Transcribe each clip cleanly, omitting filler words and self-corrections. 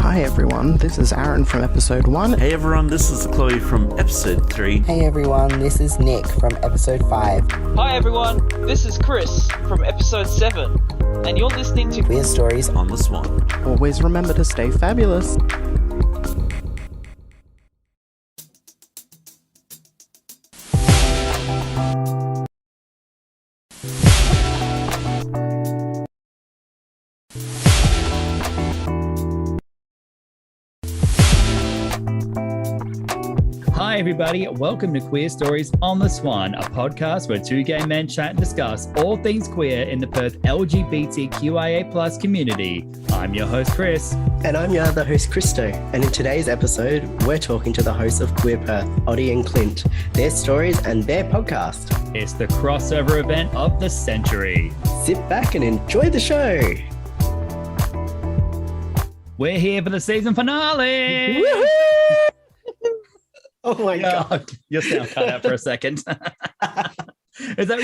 Hi everyone, this is Aaron from episode 1. Hey everyone, this is Chloe from episode 3. Hey everyone, this is Nick from episode 5. Hi everyone, this is Chris from episode 7, and you're listening to Queer Stories On the Swan. Always remember to stay fabulous. Hi everybody, welcome to Queer Stories on the Swan, a podcast where two gay men chat and discuss all things queer in the Perth LGBTQIA+ community. I'm your host Chris. And I'm your other host Christo. And in today's episode, we're talking to the hosts of Queer Perth, Oddy and Clint, their stories and their podcast. It's the crossover event of the century. Sit back and enjoy the show. We're here for the season finale. Woohoo! Oh my God. Your sound cut out for a second. Is that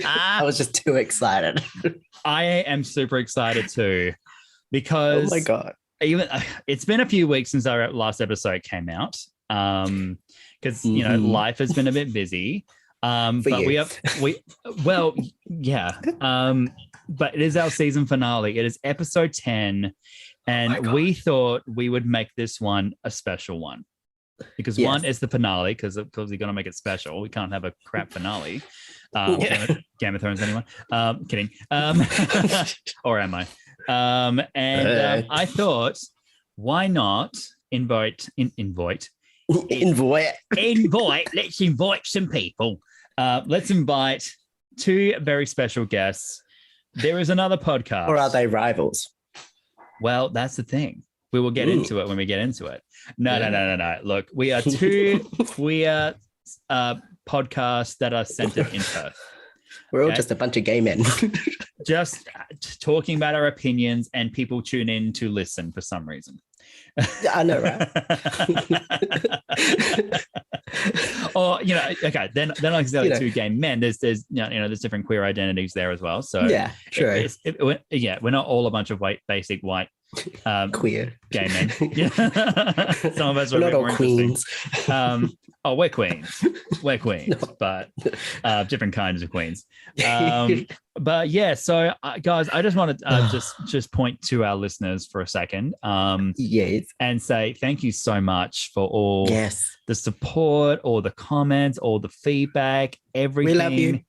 I was just too excited. I am super excited too, because Oh my God. even it's been a few weeks since our last episode came out, because you know life has been a bit busy, but you. but it is our season finale. It is episode 10, and we thought we would make this one a special one, because one is the finale, because of course we're gonna make it special. We can't have a crap finale. Game of Thrones, anyone? Kidding. Or am I? I thought, why not invite. Let's invite some people. Let's invite two very special guests. There is another podcast. Or are they rivals? Well, that's the thing. We will get into it when we get into it. No. Look, we are two queer podcasts that are centered in Perth. We're all just a bunch of gay men. Just talking about our opinions, and people tune in to listen for some reason. I know, right? Or okay, then not exactly two gay men. There's there's different queer identities there as well. So yeah, true. We're not all a bunch of basic white queer gay men. Some of us are not a bit all more queens. We're queens. We're queens, but different kinds of queens. But yeah, so guys, I just want to just point to our listeners for a second. Yes. And say thank you so much for all the support, all the comments, all the feedback, everything. We love you.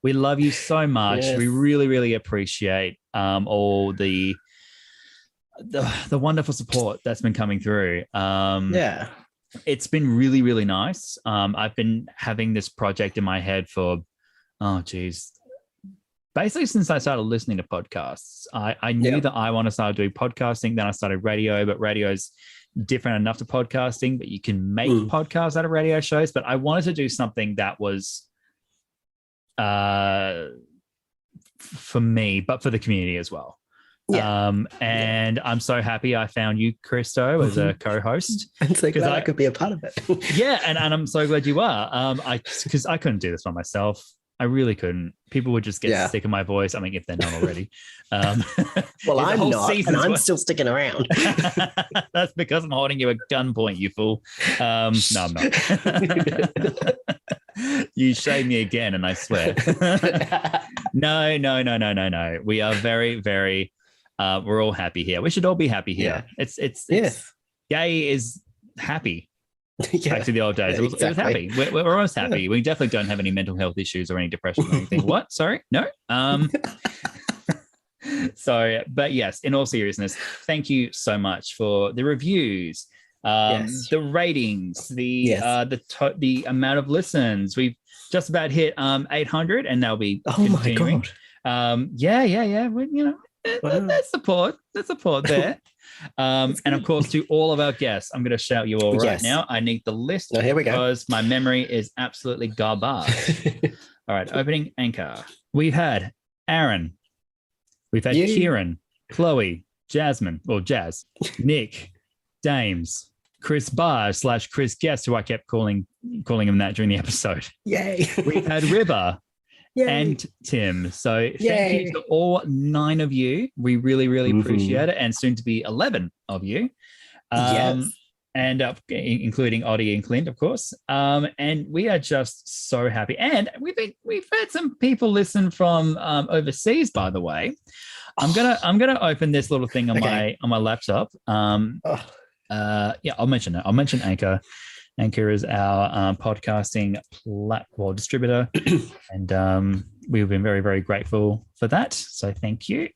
We love you so much. Yes. We really, really appreciate all the wonderful support that's been coming through. It's been really, really nice. I've been having this project in my head for, basically since I started listening to podcasts. I knew that I want to start doing podcasting. Then I started radio, but radio's different enough to podcasting, but you can make podcasts out of radio shows. But I wanted to do something that was for me, but for the community as well. And I'm so happy I found you, Christo, as a co-host. I'm so glad I could be a part of it. And I'm so glad you are. Because I couldn't do this by myself. I really couldn't. People would just get sick of my voice. I mean, if they're not already. Well, I'm not, and I'm still sticking around. That's because I'm holding you at gunpoint, you fool. No, I'm not. You shame me again, and I swear. No. We are very, very. We're all happy here. We should all be happy here. It's gay is happy. Back to the old days. It was happy. We're almost happy. We definitely don't have any mental health issues or any depression or anything. What? Sorry? No. So, but yes, in all seriousness, thank you so much for the reviews, the ratings, the amount of listens. We've just about hit 800, and they'll be continuing. My God. There's support there. And of course, to all of our guests, I'm going to shout you all right now. I need the list here we go. Because my memory is absolutely garbage. All right, opening anchor. We've had Aaron. We've had Kieran, Chloe, Jasmine, or Jazz, Nick, Dames, Chris Barr / Chris Guest, who I kept calling him that during the episode. Yay. We've had River, and Tim. So thank Yay. you to all 9 of you. We really, really appreciate it. And soon to be 11 of you. Yes. And including Oddy and Clint, of course. And we are just so happy. And we've had some people listen from overseas, by the way. I'm gonna open this little thing on my laptop. I'll mention it. I'll mention Anchor. Anchor is our podcasting distributor, and we've been very, very grateful for that. So thank you,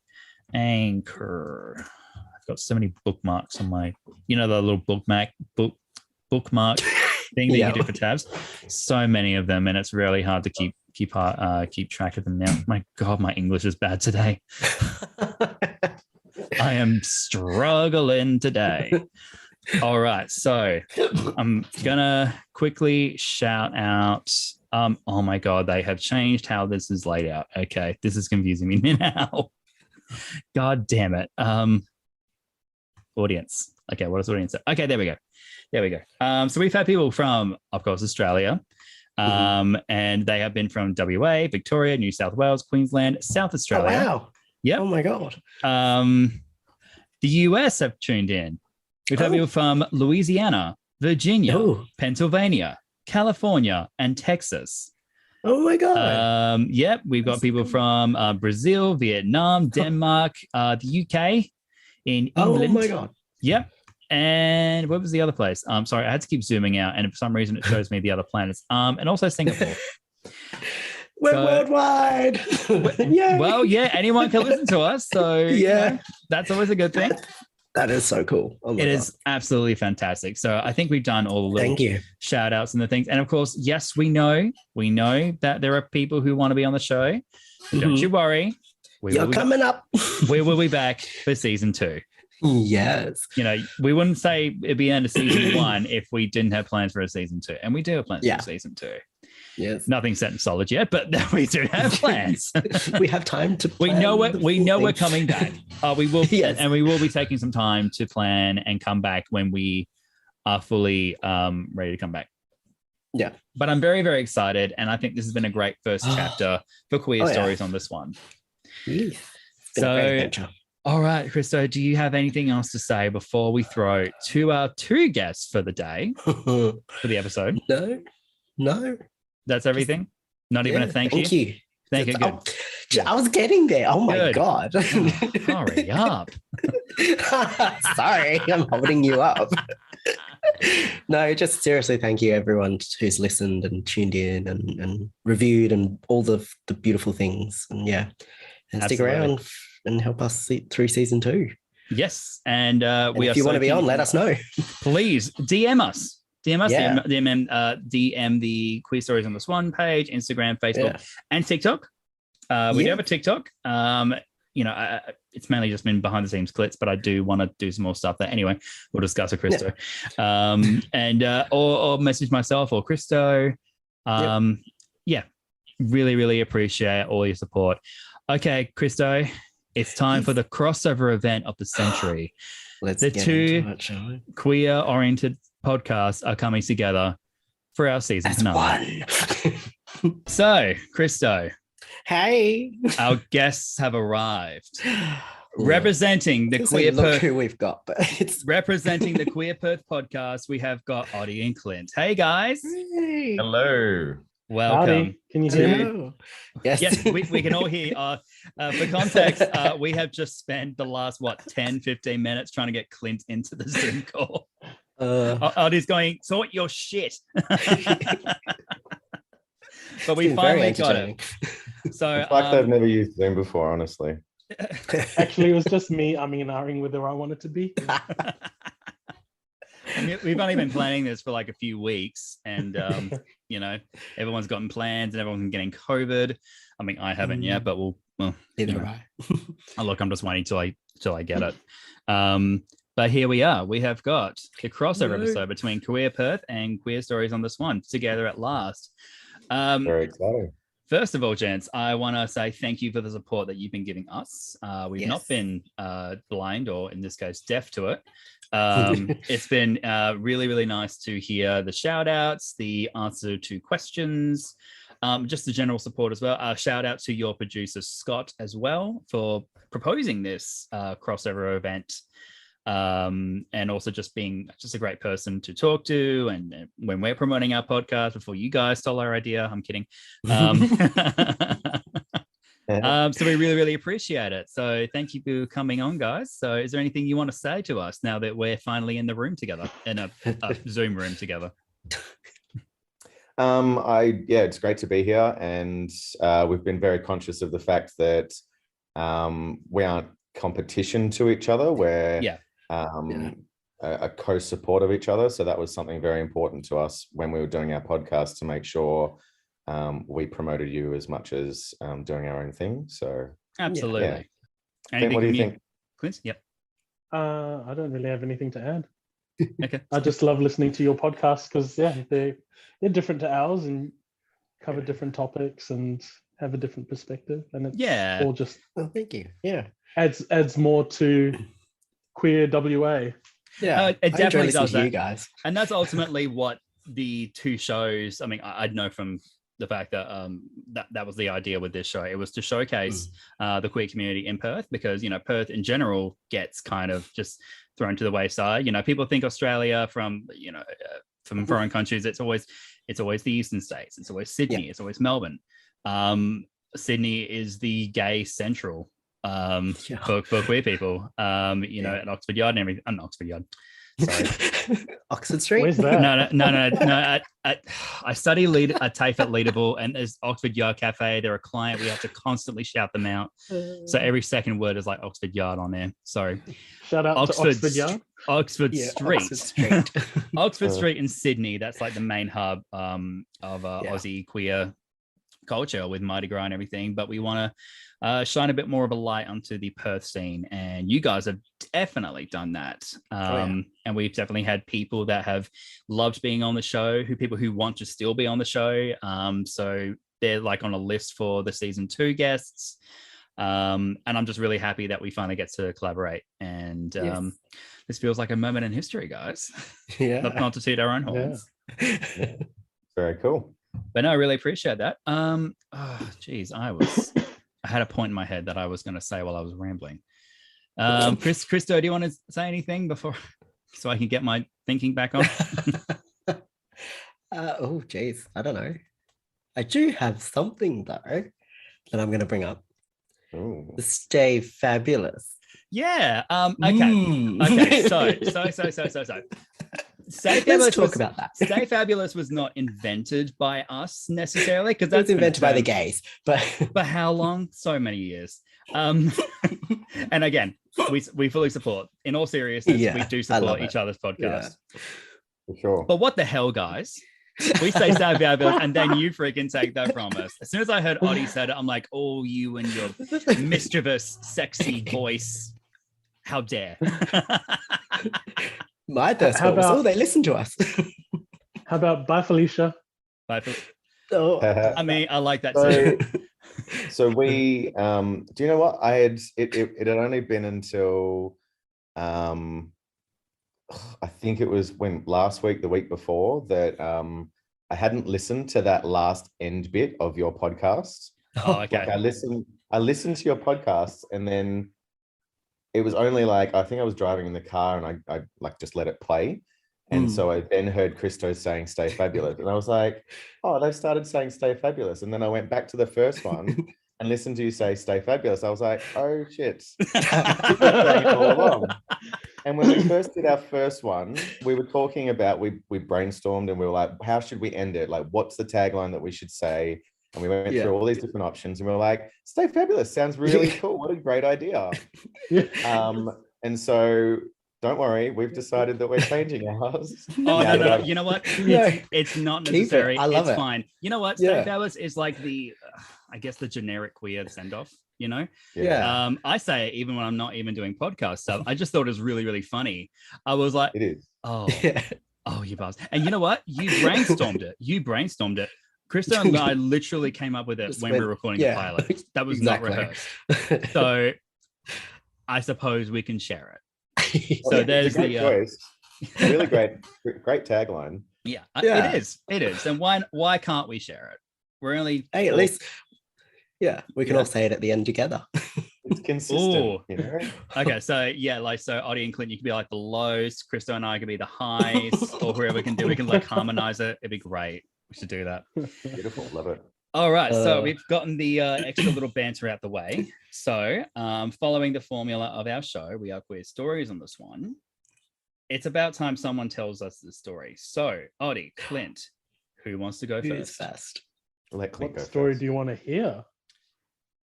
Anchor. I've got so many bookmarks on my, the little bookmark thing that you do for tabs. So many of them, and it's really hard to keep track of them now. My God, my English is bad today. I am struggling today. All right, so I'm gonna quickly shout out. Oh my God, they have changed how this is laid out. Okay, this is confusing me now. God damn it. Audience. Okay, what is audience? Okay, there we go. So we've had people from, of course, Australia, and they have been from WA, Victoria, New South Wales, Queensland, South Australia. Oh, wow. Yeah. Oh my God. The US have tuned in. We've had people from Louisiana, Virginia, Pennsylvania, California, and Texas. Oh my God. Yep, we've got people from Brazil, Vietnam, Denmark, the UK, in England. Oh my God. Yep. And what was the other place? Sorry, I had to keep zooming out, and for some reason it shows me the other planets. And also Singapore. We're worldwide. Yay. Well, yeah, anyone can listen to us. So that's always a good thing. That is so cool. Oh my God. Is absolutely fantastic. So I think we've done all the little shout outs and the things. And of course, yes, we know that there are people who want to be on the show. Don't you worry. You're coming up. We will be back for season 2. Yes. We wouldn't say it'd be end of season 1 if we didn't have plans for a season 2. And we do have plans for season 2. Yes. Nothing set in solid yet, but we do have plans. We have time to plan. We know we're coming back. We will, and we will be taking some time to plan and come back when we are fully ready to come back. Yeah. But I'm very, very excited, and I think this has been a great first chapter for Queer Stories on this one. Yes. It's been a great adventure. All right, Christo, do you have anything else to say before we throw to our 2 guests for the day, for the episode? No. That's everything? Not even a thank you? Thank you. Good. I was getting there. Oh my God. Hurry up. Sorry, I'm holding you up. No, just seriously, thank you everyone who's listened and tuned in and reviewed and all the beautiful things. And stick around and help us see through season 2. Yes. And if you want to be on, let us know. Please DM us. DM the Queer Stories on the Swan page, Instagram, Facebook, and TikTok. We do have a TikTok. It's mainly just been behind the scenes clips, but I do want to do some more stuff there. Anyway, we'll discuss with Christo. And or message myself or Christo. Really, really appreciate all your support. Okay, Christo, it's time for the crossover event of the century. The 2 queer-oriented podcasts are coming together for our season finale. So, Christo. Hey. Our guests have arrived. Representing the Queer Perth. Who we've got, but it's representing the Queer Perth podcast, we have got Oddy and Clint. Hey guys. Hey. Hello. Welcome. Howdy. Can you hear me? Yes, we can all hear. For context, we have just spent the last 10-15 minutes trying to get Clint into the Zoom call. Oddy's going, sort your shit. But we finally got it. So it's like they've never used Zoom before, honestly. Actually, it was just me umming whether I wanted to be. We've only been planning this for like a few weeks, and everyone's gotten plans and everyone's getting COVID. I mean, I haven't yet, but we'll look, I'm just waiting till I get it. But here we are. We have got the crossover episode between Queer Perth and Queer Stories on the Swan together at last. Very exciting. First of all, gents, I want to say thank you for the support that you've been giving us. We've not been blind, or in this case, deaf to it. It's been really, really nice to hear the shout outs, the answer to questions, just the general support as well. Shout out to your producer Scott as well for proposing this crossover event, and also just being just a great person to talk to. And when we're promoting our podcast, before you guys stole our idea, I'm kidding. So we really, really appreciate it. So thank you for coming on, guys. So is there anything you want to say to us now that we're finally in the room together, in a Zoom room together? It's great to be here, and we've been very conscious of the fact that we aren't competition to each other. We're a co-support of each other. So that was something very important to us when we were doing our podcast, to make sure we promoted you as much as doing our own thing. So absolutely. What do you think, Clint? Yep. I don't really have anything to add. Okay. I just love listening to your podcast because they're different to ours and cover different topics and have a different perspective, and it's all just thank you. Yeah, adds more to Queer WA. Yeah, it definitely does that. You guys, and that's ultimately what the two shows. I mean, I know from the fact that that was the idea with this show. It was to showcase the queer community in Perth, because Perth in general gets kind of just thrown to the wayside. People think Australia from foreign countries. It's always the eastern states. It's always Sydney. It's always Melbourne. Sydney is the gay central for queer people. At Oxford Yard and everything. I'm not Oxford Yard. Sorry. Oxford Street. Where's that? No. I study at TAFE at Leaderville, and there's Oxford Yard Cafe. They're a client. We have to constantly shout them out. So every second word is like Oxford Yard on there. Sorry. Shout out to Oxford Yard. Oxford Street. Oxford Street. Oxford Street in Sydney. That's like the main hub of Aussie queer culture with Mardi Gras and everything. But we want to shine a bit more of a light onto the Perth scene, and you guys have definitely done that. And we've definitely had people that have loved being on the show, people who want to still be on the show. So they're like on a list for the season 2 guests. And I'm just really happy that we finally get to collaborate. And this feels like a moment in history, guys. Yeah. Not to toot our own horns. Yeah. Very cool. But no, I really appreciate that. I had a point in my head that I was going to say while I was rambling. Christo, do you want to say anything before, so I can get my thinking back on? I don't know. I do have something though that I'm going to bring up. Ooh. Stay fabulous. Yeah. Okay. So. Let's talk about that. Stay Fabulous was not invented by us necessarily, because that's invented by the gays. But how long? So many years. And again, we fully support. In all seriousness, we do support each other's podcast. Yeah, for sure. But what the hell, guys? We say Stay Fabulous, and then you freaking take that from us. As soon as I heard Oddy said it, I'm like, oh, you and your mischievous, sexy voice. How dare. My first thought was, they listen to us. How about bye, Felicia? Bye, Felicia. I mean, I like that too. So we, do you know what? It had only been until, I think it was the week before, that I hadn't listened to that last end bit of your podcast. Oh, okay. Like I listened to your podcast, and then it was only like, I think I was driving in the car, and I like just let it play. And so I then heard Christo saying Stay Fabulous. And I was like, oh, they've started saying Stay Fabulous. And then I went back to the first one and listened to you say Stay Fabulous. I was like, oh shit. All along. And when we first did our first one, we were talking about, we brainstormed, and we were like, how should we end it? Like, what's the tagline that we should say? And we went through all these different options, and we were like, Stay Fabulous sounds really cool. What a great idea. And so don't worry, we've decided that we're changing ours. Oh, no. You know what? It's not necessary. I love it. Fine. You know what? Stay Fabulous is like the, I guess, the generic queer send-off, you know? Yeah. I say it even when I'm not even doing podcast stuff. I just thought it was really, really funny. I was like, it is. Oh, you buzz. And you know what? You brainstormed it. Christo and I literally came up with it when we were recording the pilot. That was not rehearsed. So I suppose we can share it. So there's the choice. Really great tagline. Yeah, it is. And why can't we share it? We're only Hey, at least, yeah, we can all say it at the end together. It's consistent, Ooh. you know. Okay, so yeah, like so Oddy and Clint, you could be like the lows, Christo and I could be the highs, or whoever we can like harmonize it. It'd be great. We should do that. Beautiful, love it. All right, so we've gotten the extra little banter out the way. So following the formula of our show, we are Queer Stories on this one. It's about time someone tells us the story. So Oddy, Clint, who wants to go first? Let Clint What go story first. do you want to hear?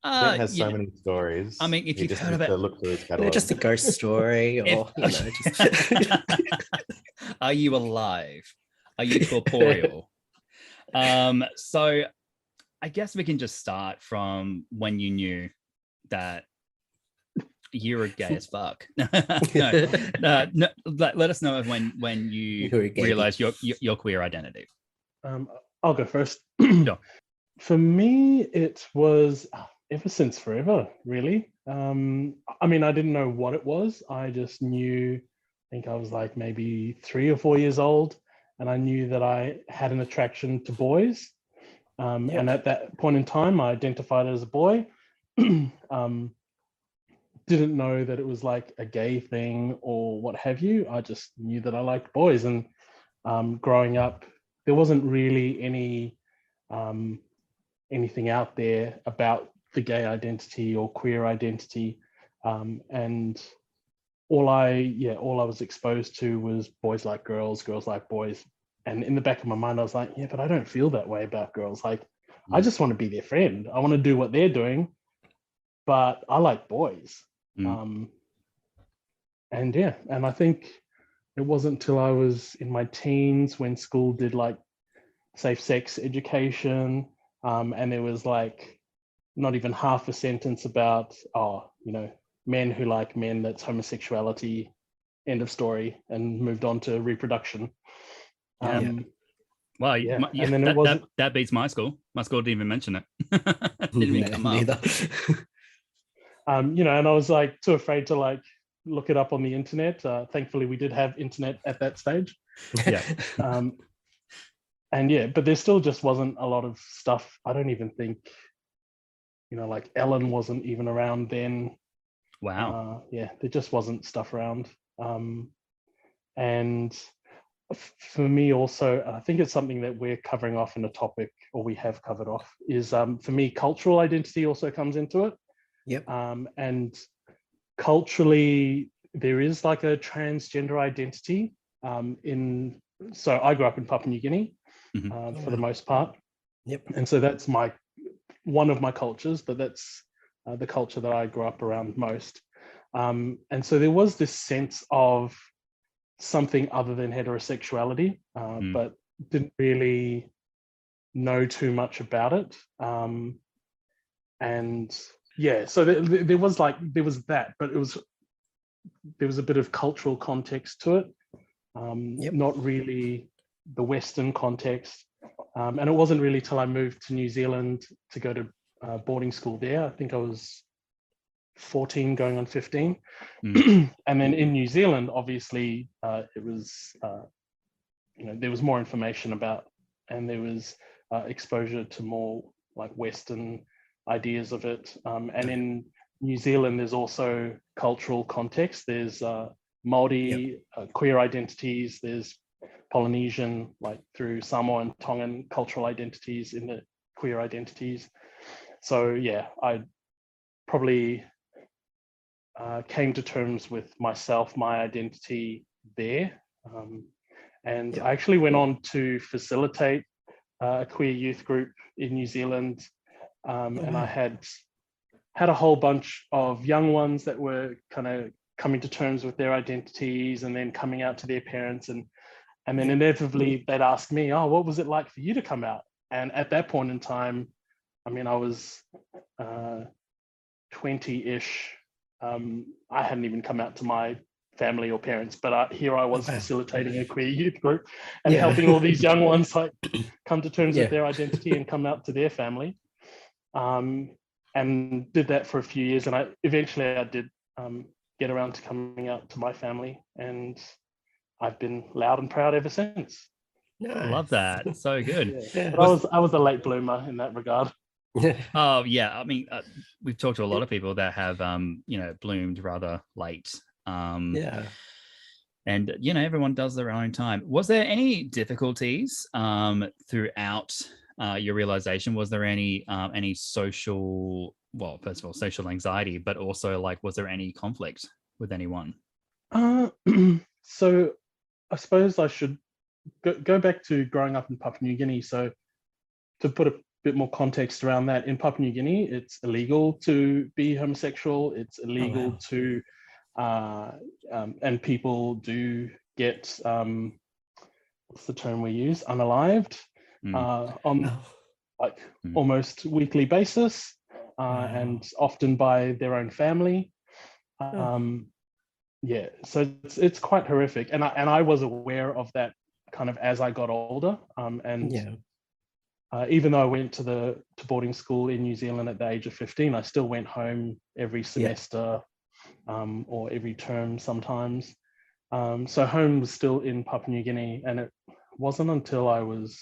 Clint has so many stories. I mean, if He you've just heard needs of to it- look through his You know, catalog. just a ghost story, or just Are you alive? Are you corporeal? So I guess we can just start from when you knew that you were gay as fuck. no, let us know of when you were gay. realized your queer identity. I'll go first. Sure. For me, it was ever since forever, really. I mean, I didn't know what it was. I just knew, I think I was like maybe 3 or 4 years old, and I knew that I had an attraction to boys. And at that point in time, I identified as a boy. Didn't know that it was like a gay thing or what have you. I just knew that I liked boys. And growing up, there wasn't really anything out there about the gay identity or queer identity. And all I was exposed to was boys like girls, girls like boys. And in the back of my mind, I was like, yeah, but I don't feel that way about girls. Like, I just want to be their friend. I want to do what they're doing, but I like boys. And I think it wasn't until I was in my teens when school did like safe sex education. And there was like not even half a sentence about, men who like men, that's homosexuality, end of story, and moved on to reproduction. Well, Yeah, yeah, and then it wasn't. that beats my school. My school didn't even mention it. Didn't even come up. neither. And I was like too afraid to like look it up on the internet. Thankfully, we did have internet at that stage. Yeah. But there still just wasn't a lot of stuff. I don't even think, like Ellen wasn't even around then. Wow. There just wasn't stuff around. And for me also, I think it's something that we're covering off in a topic, or we have covered off, is for me, cultural identity also comes into it. Yep. And culturally, there is like a transgender identity so I grew up in Papua New Guinea for the most part. Yep. And so that's one of my cultures, but that's the culture that I grew up around most. And so there was this sense of something other than heterosexuality, but didn't really know too much about it. So there was that, but there was a bit of cultural context to it, not really the Western context. And it wasn't really till I moved to New Zealand to go to boarding school there. I think I was 14 going on 15. And then in New Zealand, obviously, it was, there was more information about, and there was exposure to more like Western ideas of it. And in New Zealand, there's also cultural context. There's Māori queer identities, there's Polynesian, like through Samoa and Tongan cultural identities in the queer identities. So I probably came to terms with myself, my identity there. I actually went on to facilitate a queer youth group in New Zealand. And I had a whole bunch of young ones that were kind of coming to terms with their identities and then coming out to their parents. And then inevitably they'd ask me, oh, what was it like for you to come out? And at that point in time, I mean, I was 20-ish. I hadn't even come out to my family or parents, but here I was facilitating a queer youth group and helping all these young ones like come to terms with their identity and come out to their family. And did that for a few years, and I eventually did get around to coming out to my family, and I've been loud and proud ever since. Love that. So good. Yeah. But I was a late bloomer in that regard. Oh yeah, I mean, we've talked to a lot of people that have, bloomed rather late. Yeah. And everyone does their own time. Was there any difficulties throughout your realization? Was there any social? Well, first of all, social anxiety, but also was there any conflict with anyone? So, I suppose I should go back to growing up in Papua New Guinea. So, to put a bit more context around that, in Papua New Guinea, it's illegal to be homosexual. It's illegal to, and people do get, what's the term we use? Unalived on almost weekly basis, and often by their own family. Yeah, so it's quite horrific, and I was aware of that kind of as I got older, even though I went to boarding school in New Zealand at the age of 15, I still went home every semester or every term sometimes. So home was still in Papua New Guinea, and it wasn't until I was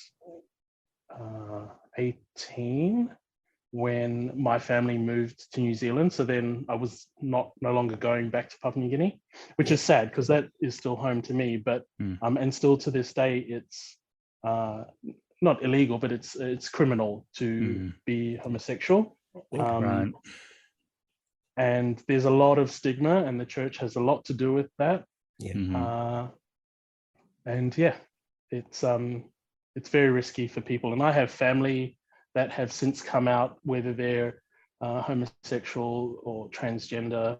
18 when my family moved to New Zealand. So then I was no longer going back to Papua New Guinea, which is sad because that is still home to me. But and still to this day, it's not illegal, but it's criminal to be homosexual. Right. And there's a lot of stigma, and the church has a lot to do with that. Yeah. And yeah, it's very risky for people. And I have family that have since come out, whether they're homosexual or transgender,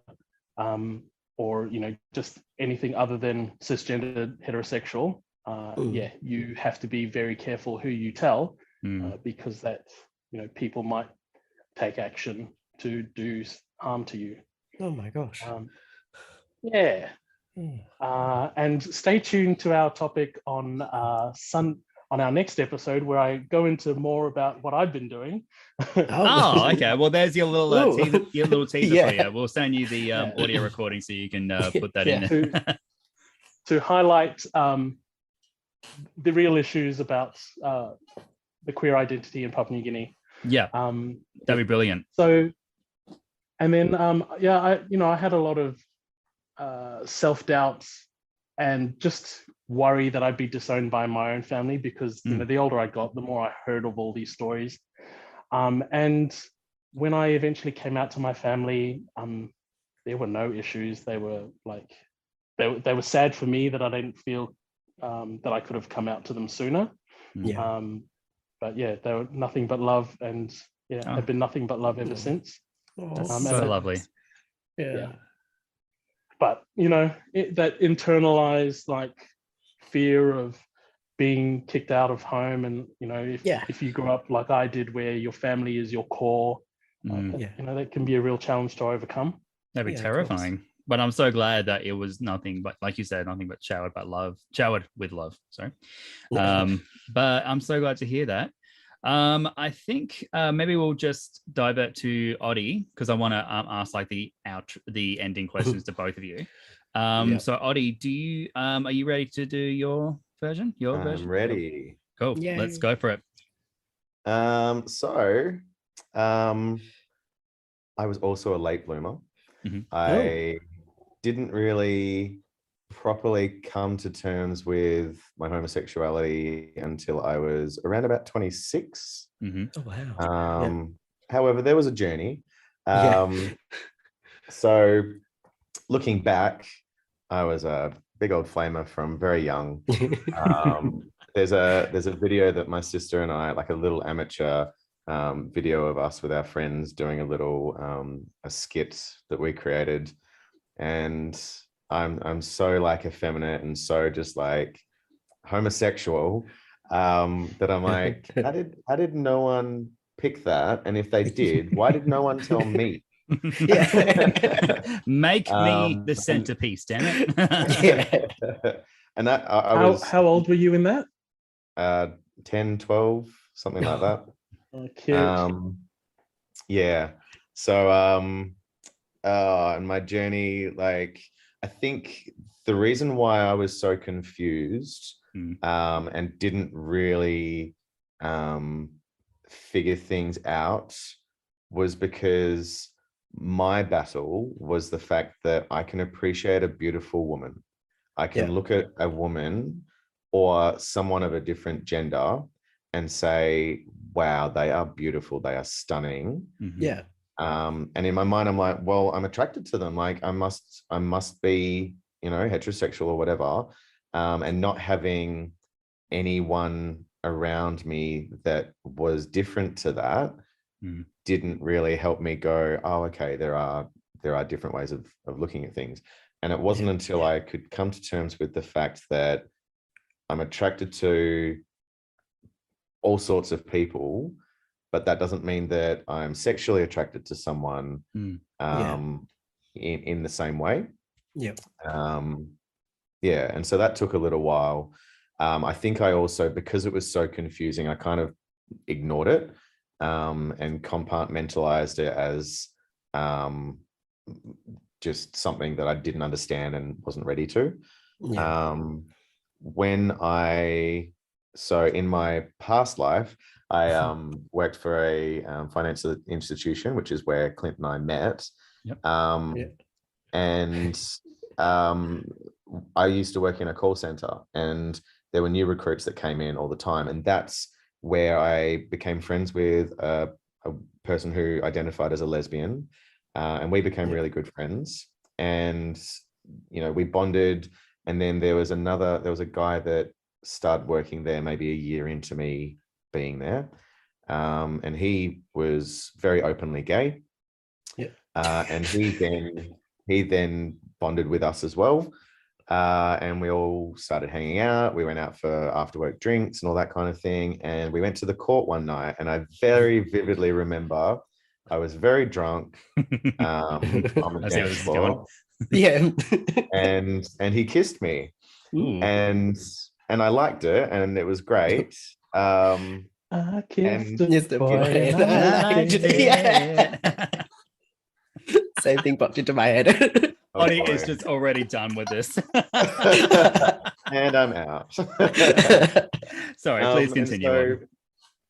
or just anything other than cisgender heterosexual. You have to be very careful who you tell, because that people might take action to do harm to you. Oh my gosh. And stay tuned to our topic on our next episode, where I go into more about what I've been doing. Oh, okay. Well, there's your little teaser for you. We'll send you the audio recording so you can put that in to highlight the real issues about the queer identity in Papua New Guinea. Yeah, that'd be brilliant. So, and then I had a lot of self-doubts and just worry that I'd be disowned by my own family, because the older I got, the more I heard of all these stories. And when I eventually came out to my family, there were no issues. They were they were sad for me that I didn't feel that I could have come out to them sooner. But yeah, they were nothing but love, and have been nothing but love ever since. That's so lovely. Yeah. But that internalized fear of being kicked out of home, and if you grew up like I did, where your family is your core, that can be a real challenge to overcome. That'd be terrifying. But I'm so glad that it was nothing but, like you said, nothing but showered with love. Sorry. But I'm so glad to hear that. I think maybe we'll just divert to Oddy, because I want to ask the ending questions to both of you. So Oddy, do you are you ready to do your version? I'm ready. Cool. Yay. Let's go for it. I was also a late bloomer. I didn't really properly come to terms with my homosexuality until I was around about 26. Oh wow. However, there was a journey. So looking back, I was a big old flamer from very young. There's a video that my sister and I, like a little amateur video of us with our friends doing a little a skit that we created, and I'm so effeminate and so just homosexual that I'm like, how did no one pick that? And if they did, why did no one tell me? Make me the centerpiece, damn it. And that I was, how old were you in that? 10, 12, something like that. Cute. So and my journey, I think the reason why I was so confused and didn't really figure things out was because my battle was the fact that I can appreciate a beautiful woman. I can look at a woman or someone of a different gender and say, wow, they are beautiful. They are stunning. Yeah. And in my mind, I'm like, well, I'm attracted to them. Like I must be, heterosexual or whatever. And not having anyone around me that was different to that didn't really help me go, oh, okay, there are different ways of looking at things. And it wasn't until I could come to terms with the fact that I'm attracted to all sorts of people, but that doesn't mean that I'm sexually attracted to someone in the same way. And so that took a little while. I think I also, because it was so confusing, I kind of ignored it and compartmentalized it as just something that I didn't understand and wasn't ready to. So in my past life, I worked for a financial institution, which is where Clint and I met. And I used to work in a call center, and there were new recruits that came in all the time. And that's where I became friends with a person who identified as a lesbian. And we became really good friends. And, we bonded. And then there was a guy that started working there maybe a year into me being there. And he was very openly gay. And he then bonded with us as well. And we all started hanging out. We went out for after work drinks and all that kind of thing. And we went to the court one night, and I very vividly remember I was very drunk on the dance floor. And he kissed me. And I liked it, and it was great. I kissed the boy. Same thing popped into my head. Oddy is just already done with this. And I'm out. Sorry, please continue.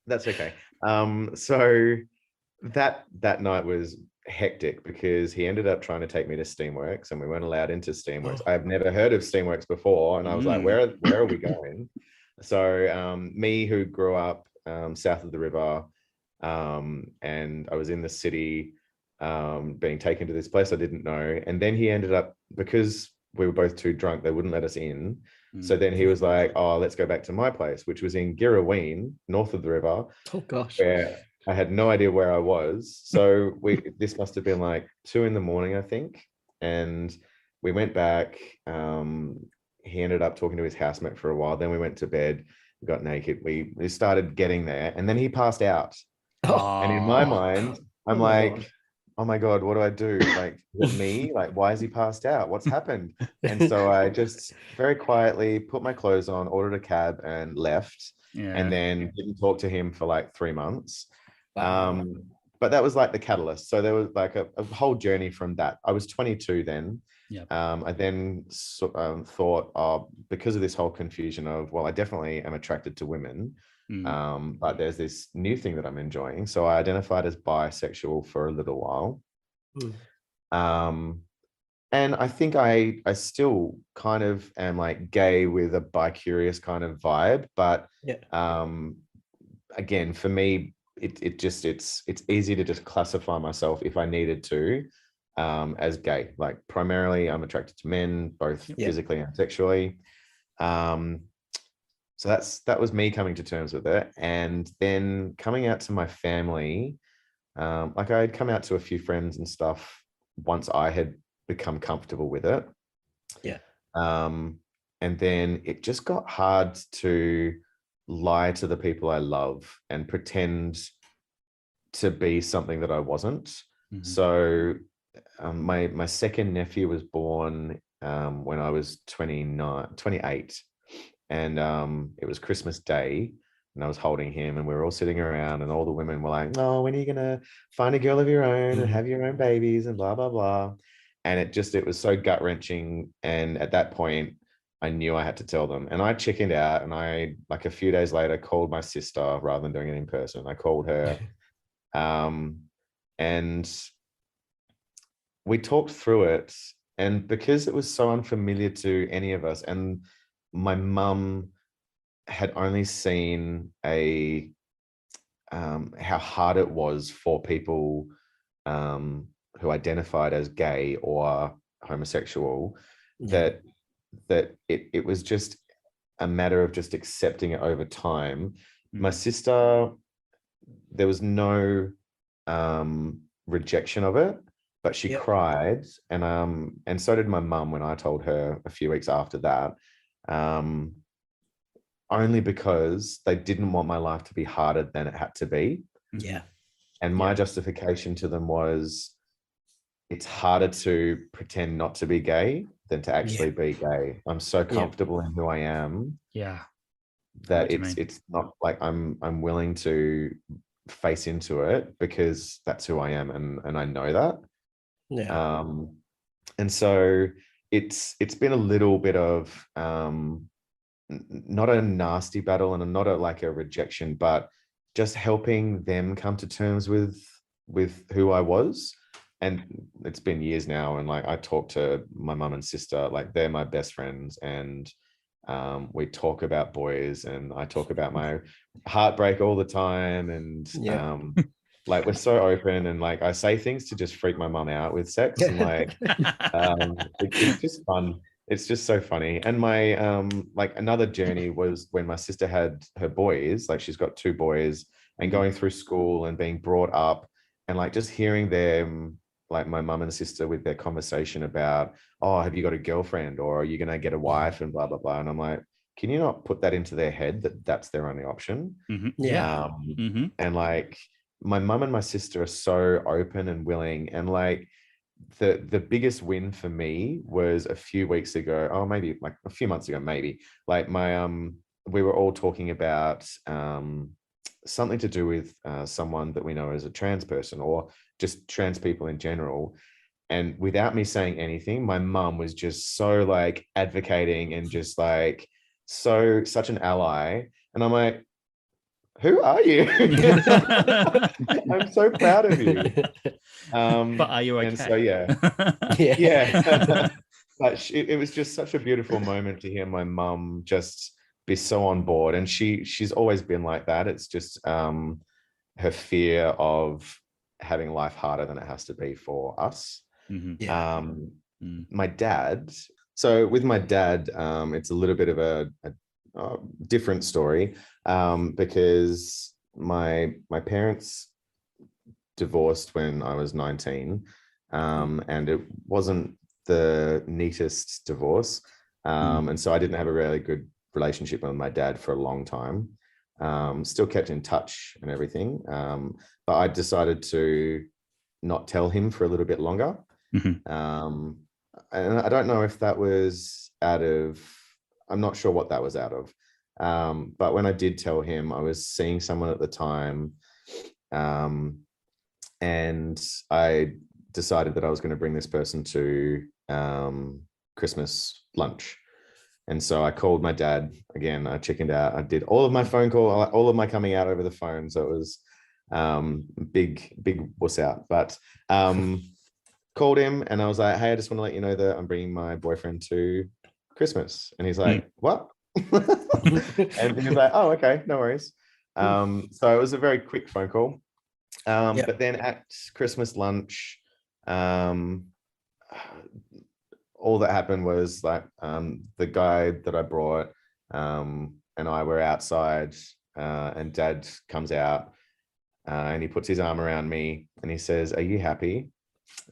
That's okay. So that night was hectic because he ended up trying to take me to Steamworks, and we weren't allowed into Steamworks. I've never heard of Steamworks before, and I was like, where are we going? So me, who grew up south of the river, and I was in the city, being taken to this place I didn't know. And then he ended up, because we were both too drunk, they wouldn't let us in. So then he was like, oh, let's go back to my place, which was in Girraween, north of the river. Oh gosh. Where I had no idea where I was. So this must have been like 2 a.m, I think. And we went back. He ended up talking to his housemate for a while. Then we went to bed, we got naked. We started getting there, and then he passed out. And in my mind, I'm like, oh my God, what do I do? Like, is it me? Like, why is he passed out? What's happened? And so I just very quietly put my clothes on, ordered a cab, and left. And then didn't talk to him for like 3 months. But that was like the catalyst. So there was like a whole journey from that. I was 22 then. I then thought, because of this whole confusion of, well, I definitely am attracted to women, but there's this new thing that I'm enjoying. So I identified as bisexual for a little while. And I think I still kind of am like gay with a bi-curious kind of vibe. But again, for me, it's easy to just classify myself, if I needed to, as gay. Like primarily I'm attracted to men, both physically and sexually. So that was me coming to terms with it. And then coming out to my family, like I had come out to a few friends and stuff once I had become comfortable with it. And then it just got hard to lie to the people I love and pretend to be something that I wasn't. So my second nephew was born when I was 28. And it was Christmas Day, and I was holding him, and we were all sitting around, and all the women were like, oh, when are you going to find a girl of your own and have your own babies and blah, blah, blah. And it was so gut wrenching. And at that point, I knew I had to tell them. And I chickened out, and I, like, a few days later, called my sister rather than doing it in person. I called her, and we talked through it. And because it was so unfamiliar to any of us, and my mum had only seen how hard it was for people who identified as gay or homosexual, that it was just a matter of just accepting it over time. My sister, there was no rejection of it, but she cried, and so did my mum when I told her a few weeks after that, only because they didn't want my life to be harder than it had to be. And my justification to them was, it's harder to pretend not to be gay than to actually be gay. I'm so comfortable in who I am. That it's not like I'm willing to face into it, because that's who I am, and I know that. And so it's been a little bit of not a nasty battle, and not like a rejection, but just helping them come to terms with who I was. And it's been years now, and like I talk to my mum and sister, like they're my best friends, and we talk about boys, and I talk about my heartbreak all the time, and like we're so open, and like I say things to just freak my mum out with sex, and like it's just fun. It's just so funny. And my like another journey was when my sister had her boys, like she's got 2 boys, and going through school and being brought up, and like just hearing them, like my mum and sister, with their conversation about, oh, have you got a girlfriend, or are you going to get a wife, and blah, blah, blah. And I'm like, can you not put that into their head that that's their only option? And like my mum and my sister are so open and willing. And like the biggest win for me was a few weeks ago, or maybe like a few months ago, maybe, like my we were all talking about something to do with someone that we know as a trans person, or just trans people in general. And without me saying anything, my mum was just so like advocating, and just like such an ally. And I'm like, who are you? I'm so proud of you. But are you okay? And so but it was just such a beautiful moment to hear my mum just be so on board. And she's always been like that. It's just her fear of having life harder than it has to be for us. My dad, so with my dad, it's a little bit of a different story, because my parents divorced when I was 19, and it wasn't the neatest divorce, and so I didn't have a really good relationship with my dad for a long time. Still kept in touch and everything, but I decided to not tell him for a little bit longer. And I don't know if that was I'm not sure what that was out of. But when I did tell him, I was seeing someone at the time, and I decided that I was going to bring this person to Christmas lunch. And so I called my dad again. I chickened out. I did all of my phone call, all of my coming out over the phone. So it was big wuss out. But called him, and I was like, hey, I just want to let you know that I'm bringing my boyfriend to Christmas. And he's like, what? And he was like, oh, okay, no worries. So it was a very quick phone call. But then at Christmas lunch, all that happened was like the guy that I brought and I were outside, and Dad comes out, and he puts his arm around me, and he says, are you happy?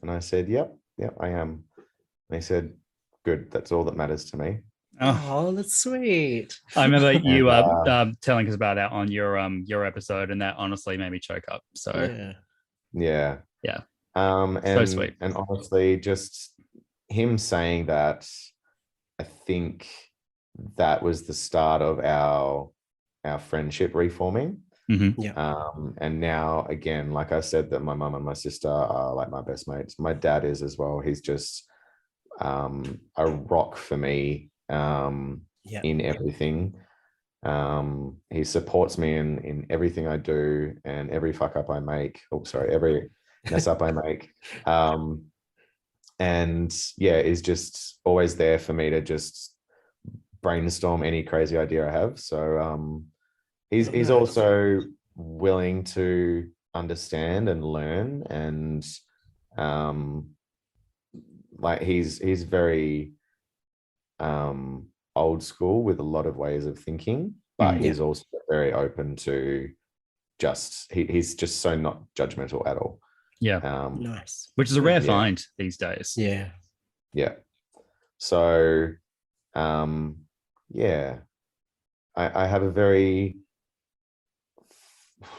And I said, yep, I am. And he said, good, that's all that matters to me. Oh, that's sweet. I remember you telling us about that on your episode, and that honestly made me choke up. So yeah. And so sweet. And honestly, just him saying that, I think that was the start of our friendship reforming. And now again, like I said, that my mum and my sister are like my best mates. My dad is as well. He's just a rock for me in everything. He supports me in everything I do and every fuck up I make. Every mess up I make. And yeah, is just always there for me to just brainstorm any crazy idea I have. So he's also willing to understand and learn, and like he's very old school with a lot of ways of thinking, but he's also very open to he's just so not judgmental at all. Nice. Which is a rare find these days. Yeah. So I have a very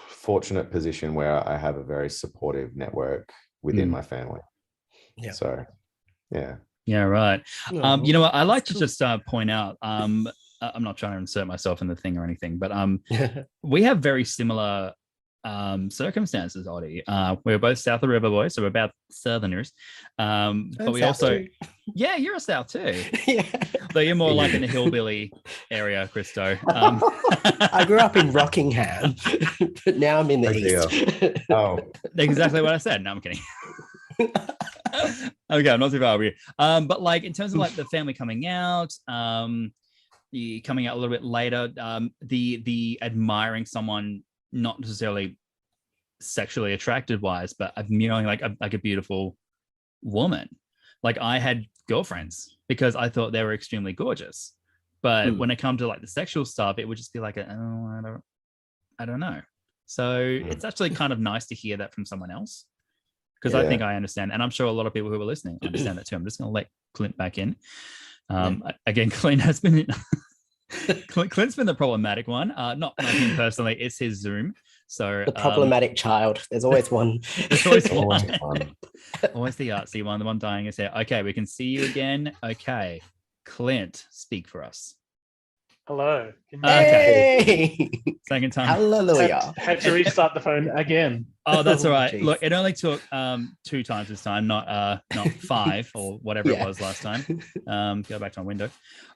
fortunate position where I have a very supportive network within my family. So Yeah, right. You know what? I like to just point out, I'm not trying to insert myself in the thing or anything, but we have very similar circumstances, Oddy. We're both south of the river boys, so we're about southerners. But we also too. Yeah, you're a south too. Though you're more like in the hillbilly area, Christo. I grew up in Rockingham, but now I'm in the east. Exactly what I said. No, I'm kidding. Okay, I'm not too far over you. But like in terms of like the family coming out, the coming out a little bit later, the admiring someone not necessarily sexually attracted wise, but admiring like a beautiful woman. Like I had girlfriends because I thought they were extremely gorgeous, but when it comes to like the sexual stuff, it would just be like, I don't know. So it's actually kind of nice to hear that from someone else, because I think I understand, and I'm sure a lot of people who are listening understand that too. I'm just going to let Clint back in. Again, Clint has been Clint's been the problematic one. Not him personally, it's his Zoom. So the problematic child. There's always one. There's always one. Always the artsy one, the one dying his hair. Okay, we can see you again. Okay, Clint, speak for us. Hello. Hey! Second time. Hallelujah. Had to restart the phone again. Oh, that's all right. Geez. Look, it only took 2 times this time, not 5 or whatever it was last time. Go back to my window.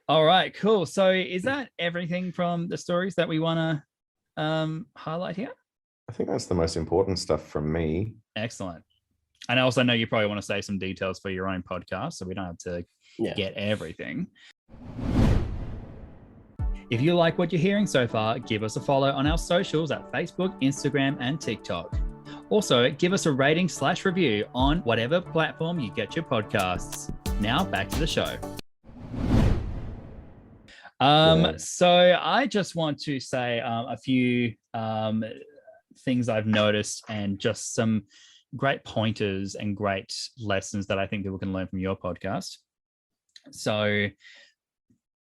All right, cool. So is that everything from the stories that we want to highlight here? I think that's the most important stuff from me. Excellent. And I also know you probably want to say some details for your own podcast, so we don't have to get everything. If you like what you're hearing so far, give us a follow on our socials at Facebook, Instagram, and TikTok. Also, give us a rating/review on whatever platform you get your podcasts. Now, back to the show. So I just want to say a few things I've noticed and just some great pointers and great lessons that I think people can learn from your podcast. So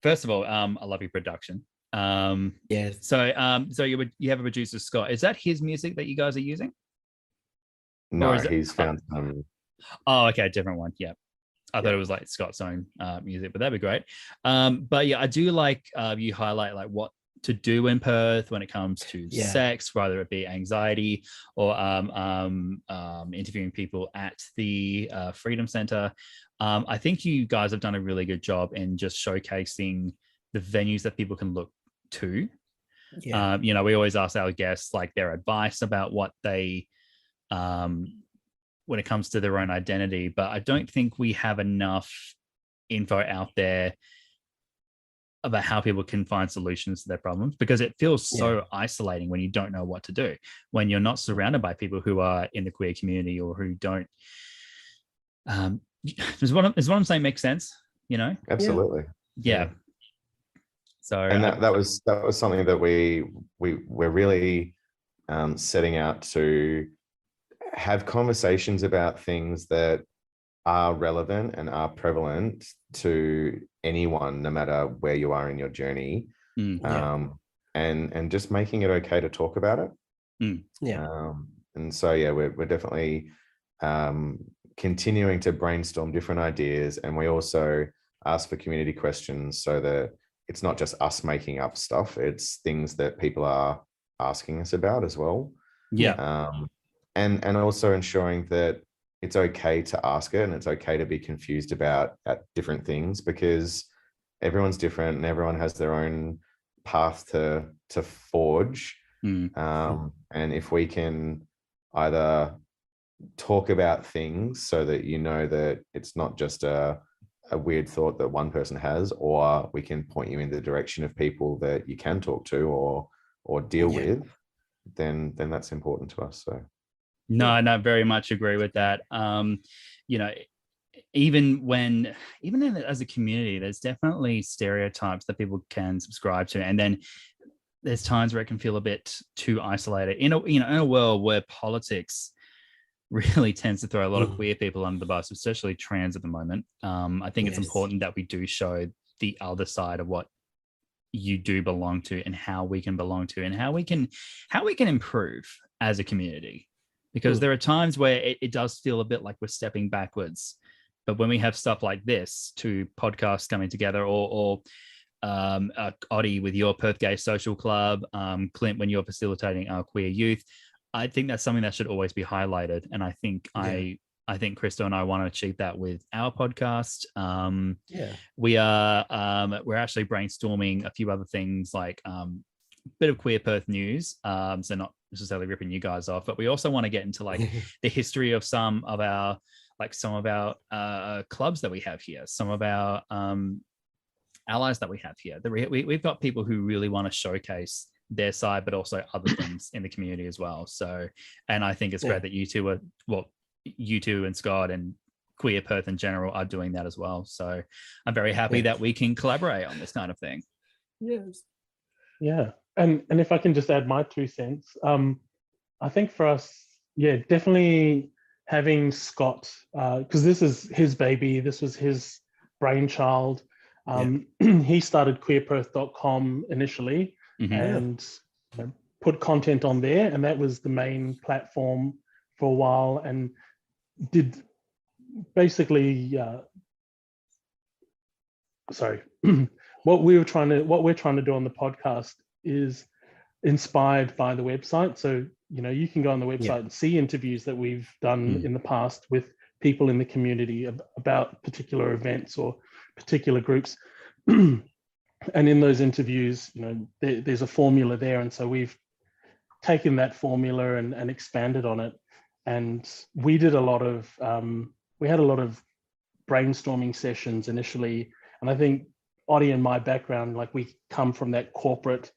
first of all, I love your production. So you have a producer, Scott. Is that his music that you guys are using? No, he's found some. Oh, okay, different one. Yeah. I thought it was like Scott's own music, but that'd be great. But yeah, I do like you highlight like what to do in Perth when it comes to sex, whether it be anxiety or interviewing people at the Freedom Centre. I think you guys have done a really good job in just showcasing the venues that people can look to. You know, we always ask our guests like their advice about what they when it comes to their own identity, but I don't think we have enough info out there about how people can find solutions to their problems, because it feels so isolating when you don't know what to do, when you're not surrounded by people who are in the queer community or who don't. Does what I'm saying make sense? You know? Absolutely. Yeah. So and that was something that we're really setting out to have conversations about things that are relevant and are prevalent to anyone, no matter where you are in your journey, and just making it okay to talk about it. And so we're definitely continuing to brainstorm different ideas, and we also ask for community questions so that it's not just us making up stuff, it's things that people are asking us about as well. And also ensuring that it's okay to ask it and it's okay to be confused about at different things, because everyone's different and everyone has their own path to forge. And if we can either talk about things so that you know that it's not just a weird thought that one person has, or we can point you in the direction of people that you can talk to or deal with, then that's important to us. So no, very much agree with that. Even as a community, there's definitely stereotypes that people can subscribe to, and then there's times where it can feel a bit too isolated in a world where politics really tends to throw a lot of queer people under the bus, especially trans at the moment. I think it's important that we do show the other side of what you do belong to and how we can belong to and how we can improve as a community, because there are times where it does feel a bit like we're stepping backwards. But when we have stuff like this, two podcasts coming together, or Oddy with your Perth Gay Social Club, Clint when you're facilitating our queer youth, I think that's something that should always be highlighted. And I think I think Christo and I want to achieve that with our podcast. We're actually brainstorming a few other things, like bit of Queer Perth news. So not necessarily ripping you guys off, but we also want to get into like the history of some of our clubs that we have here, some of our allies that we have here. We've got people who really want to showcase their side, but also other things in the community as well. So, and I think it's great that you two and Scott and Queer Perth in general are doing that as well. So I'm very happy that we can collaborate on this kind of thing. Yes. Yeah. And if I can just add my 2 cents, I think for us, definitely having Scott, because this is his baby, this was his brainchild. He started queerperth.com initially and put content on there, and that was the main platform for a while, and did basically what we're trying to do on the podcast is inspired by the website. So you can go on the website and see interviews that we've done in the past with people in the community about particular events or particular groups. And in those interviews, there's a formula there, and so we've taken that formula and expanded on it. And we did a lot of brainstorming sessions initially, and I think Oddy and my background, like we come from that corporate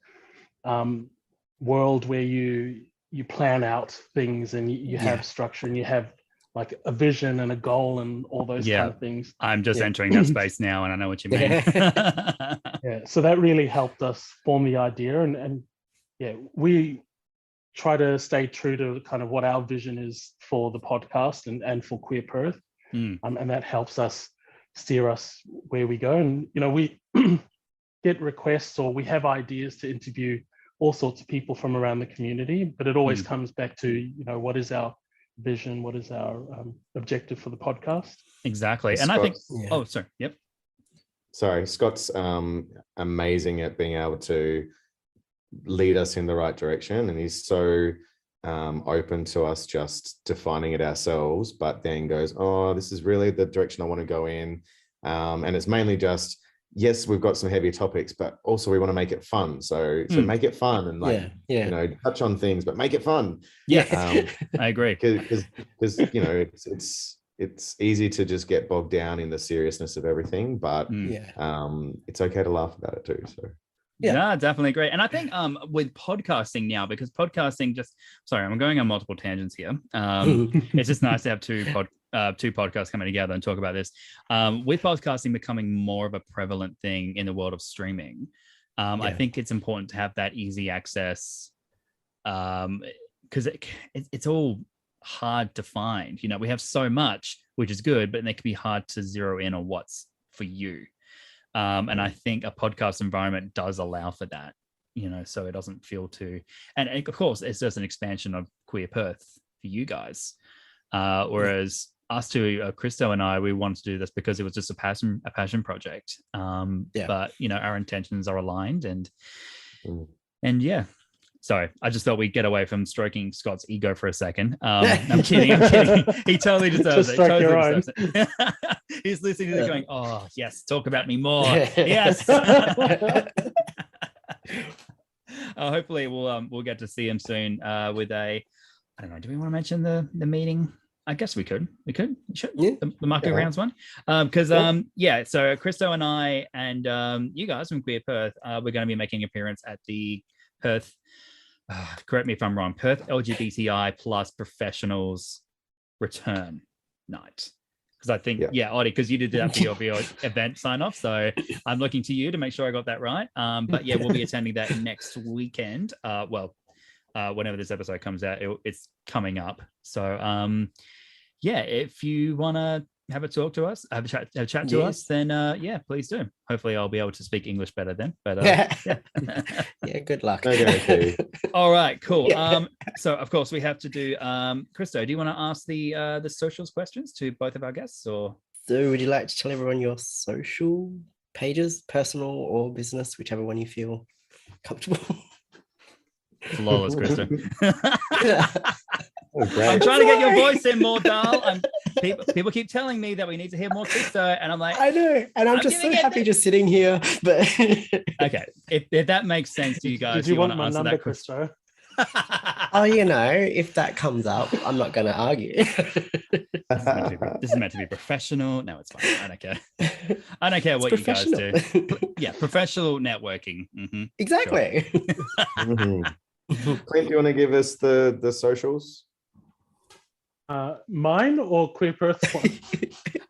world where you plan out things and you have structure and you have like a vision and a goal and all those kind of things. I'm just entering that space now, and I know what you mean. So that really helped us form the idea, and we try to stay true to kind of what our vision is for the podcast and for Queer Perth, and that helps us steer us where we go. And we get requests, or we have ideas to interview all sorts of people from around the community, but it always comes back to what is our vision, what is our objective for the podcast. Exactly. And Scott, I think Scott's amazing at being able to lead us in the right direction, and he's so open to us just defining it ourselves, but then goes, this is really the direction I want to go in, and it's mainly just, yes, we've got some heavy topics, but also we want to make it fun. So make it fun and touch on things, but make it fun. I agree. Because it's easy to just get bogged down in the seriousness of everything, but it's okay to laugh about it too. So definitely great. And I think with podcasting now, because podcasting I'm going on multiple tangents here. It's just nice to have two podcasts coming together and talk about this. With podcasting becoming more of a prevalent thing in the world of streaming, I think it's important to have that easy access, because it's all hard to find. We have so much, which is good, but it can be hard to zero in on what's for you. And I think a podcast environment does allow for that, so it doesn't feel too, and of course it's just an expansion of Queer Perth for you guys. Whereas us two, Christo and I, we wanted to do this because it was just a passion project. But our intentions are aligned, and sorry, I just thought we'd get away from stroking Scott's ego for a second. I'm kidding. He totally deserves it. He's listening to it going, oh, yes, talk about me more. Yes. Hopefully we'll get to see him soon with a, I don't know, do we want to mention the meeting? I guess we could. We should. Yeah. The market rounds one. Because so Christo and I and you guys from Queer Perth, we're going to be making an appearance at the Perth, correct me if I'm wrong, Perth LGBTI plus professionals return night. Because I think, Oddy, because you did that for your event sign off. So I'm looking to you to make sure I got that right. But yeah, we'll be attending that next weekend. Whenever this episode comes out, it's coming up. So if you want to have a talk to us, have a chat to us, then please do. Hopefully I'll be able to speak English better then. But good luck. All right, cool. So of course we have to do Christo, do you want to ask the socials questions to both of our guests, or so would you like to tell everyone your social pages, personal or business, whichever one you feel comfortable? Flawless, Christo. I'm trying to get your voice in more, Dal. People keep telling me that we need to hear more Christo, and I'm like, I know, and I'm just so happy just sitting here. But okay, if that makes sense to you guys, do you want to my answer number, that Christo? Oh, if that comes up, I'm not going to argue. This is meant to be professional. No, it's fine. I don't care. I don't care what you guys do. Yeah, professional networking. Mm-hmm. Exactly. Sure. Clint, do you want to give us the socials? Mine or Queer Perth one?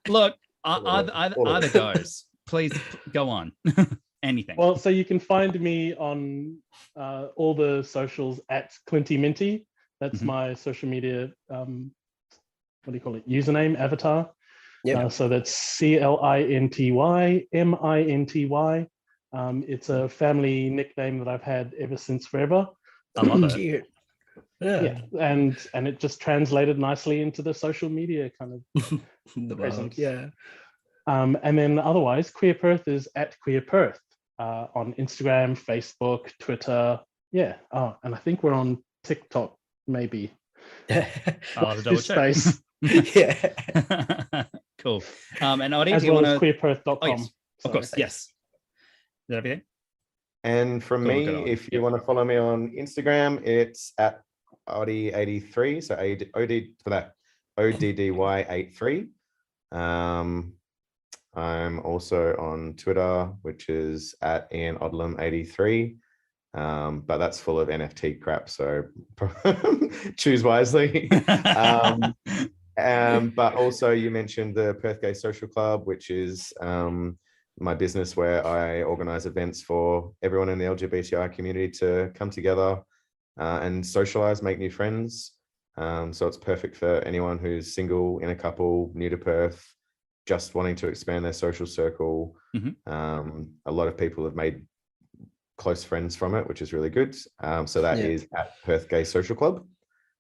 Look, either goes. Please go on. Anything. Well, so you can find me on all the socials at Clinty Minty. That's my social media, username, avatar. Yeah. So that's CLINTY MINTY. It's a family nickname that I've had ever since forever. I love it. Cute. Yeah, and it just translated nicely into the social media kind of presence. Yeah. And then otherwise, Queer Perth is at Queer Perth on Instagram, Facebook, Twitter. Yeah. Oh, and I think we're on TikTok, maybe. I'll have to double check. Space. Yeah. Cool. And Oddy, as do you well want as queerperth.com. Oh, yes. Of course, yes. Is that everything? And from me, if you want to follow me on Instagram, it's at Oddy83. So OD for that ODDY83. I'm also on Twitter, which is at Ian Odlum83. But that's full of NFT crap, so choose wisely. But also you mentioned the Perth Gay Social Club, which is my business where I organize events for everyone in the LGBTI community to come together and socialize, make new friends. So it's perfect for anyone who's single, in a couple, new to Perth, just wanting to expand their social circle. A lot of people have made close friends from it, which is really good. So that is at Perth Gay Social Club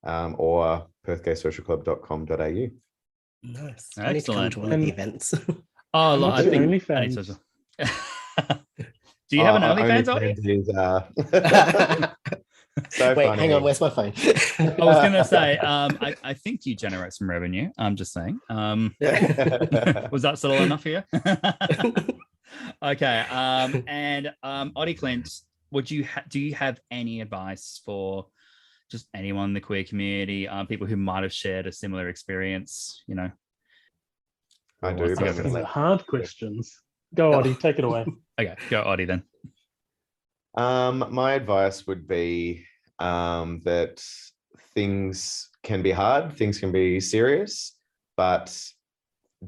or perthgaysocialclub.com.au. Nice. Excellent. I need to come to one of the events. Oh, look, I think OnlyFans. Do you have an OnlyFans, Oddy? So wait, funny. hang on, where's my phone? I was gonna say, I think you generate some revenue. I'm just saying. Was that subtle enough for you? Okay. And Oddy Clint, do you have any advice for just anyone in the queer community, people who might have shared a similar experience? You know, I do. These are hard questions. Go, Oddy, take it away. Okay, go Oddy then. My advice would be that things can be hard, things can be serious, but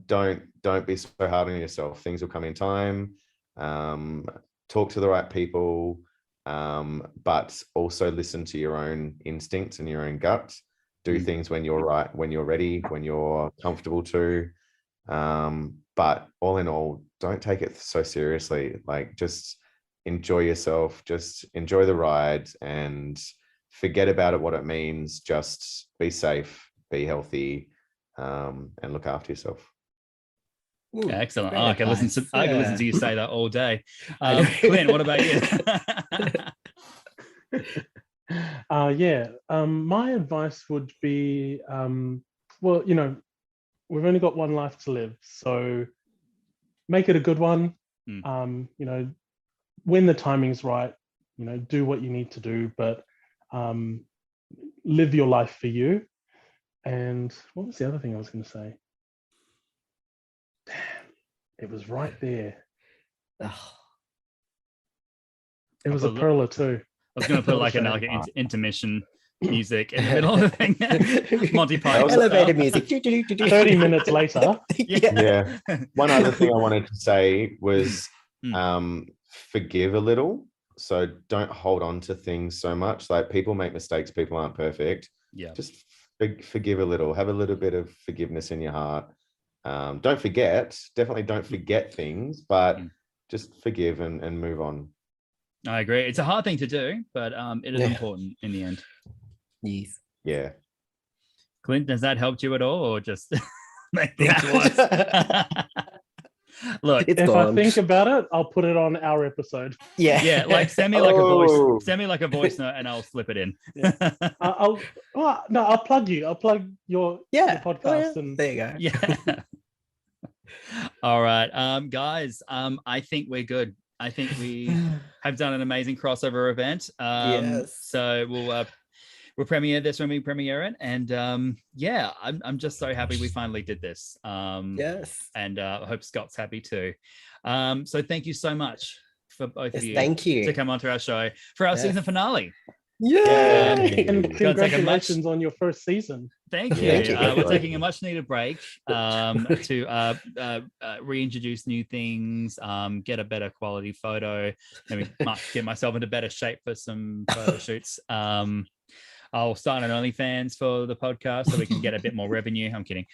don't be so hard on yourself. Things will come in time. Talk to the right people, but also listen to your own instincts and your own gut. Do things when you're right, when you're ready, when you're comfortable to. But all in all, don't take it so seriously. Like, just enjoy yourself, just enjoy the ride and forget about it, what it means. Just be safe, be healthy, and look after yourself. Ooh, excellent. I can listen to you say that all day. Clint, what about you? My advice would be, well, we've only got one life to live, so make it a good one. Mm. You know, when the timing's right, you know, do what you need to do, but live your life for you. And what was the other thing I was going to say? Damn, it was right there. Oh. It was a perler too. I was going to put like an intermission music in the middle of the thing. Monty Python Elevator music. 30 minutes later. Yeah. One other thing I wanted to say was forgive a little. So don't hold on to things so much. Like, people make mistakes. People aren't perfect. Yeah. Just forgive a little. Have a little bit of forgiveness in your heart. Don't forget. Definitely don't forget things, but just forgive and move on. I agree. It's a hard thing to do, but it is important in the end. Yes. Yeah. Clint, has that helped you at all, or just make things worse? Look, if I think about it, I'll put it on our episode. Yeah, like send me like a voice note, and I'll slip it in. Yeah. I'll plug you. I'll plug your podcast. And there you go. Yeah. All right, guys. I think we're good. I think we have done an amazing crossover event. Yes. So we'll premiere this when we premiere it, and I'm just so happy we finally did this. Yes. And I hope Scott's happy too. So thank you so much for both of you. Thank you to come onto our show for our season finale. Yay! And congratulations on your first season. Thank you. We're taking a much needed break to reintroduce new things, get a better quality photo, maybe get myself into better shape for some photo shoots. I'll start an OnlyFans for the podcast so we can get a bit more revenue. I'm kidding.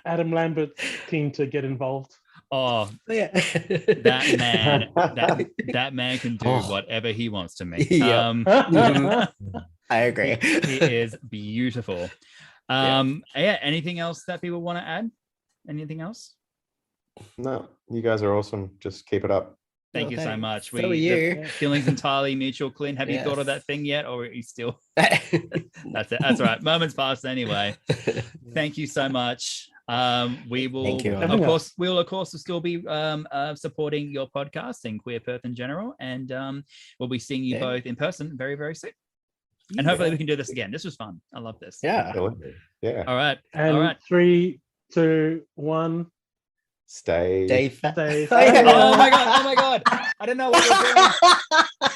Adam Lambert's keen to get involved. Oh, yeah. that man can do whatever he wants to me. I agree. He is beautiful. Anything else that people want to add? Anything else? No, you guys are awesome. Just keep it up. Thank you so much. So are you. The feeling's entirely mutual. Clint, have you thought of that thing yet, or are you still? That's it. That's all right. Moments passed anyway. Thank you so much. We will, of course, still be supporting your podcast and Queer Perth in general, and we'll be seeing you both in person very, very soon. And hopefully we can do this again. This was fun. I love this. Yeah. Yeah. All right. And all right. 3, 2, 1. Stay. Oh my god! I don't know what we're doing.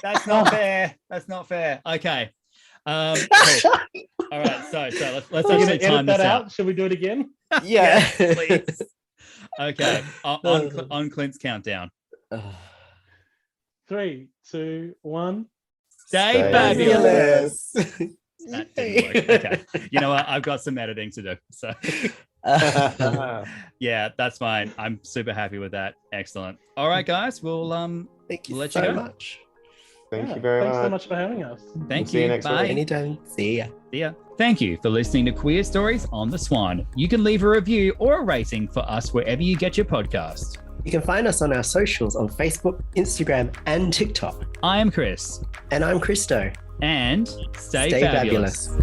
That's not fair. That's not fair. Okay. Cool. All right. So let's actually time this out. Should we do it again? Yeah. Please. Okay. On Clint's countdown. 3, 2, 1. Stay fabulous. That didn't work. Okay. You know what? I've got some editing to do. So yeah, that's fine. I'm super happy with that. Excellent. All right, guys. We'll thank you let so you go. much. Thank you very much. Thanks so much for having us. Thank See you you. next Bye. week. Anytime. See ya. See ya. Thank you for listening to Queer Stories on the Swan. You can leave a review or a rating for us wherever you get your podcast. You can find us on our socials on Facebook, Instagram, and TikTok. I am Chris. And I'm Christo. And stay fabulous.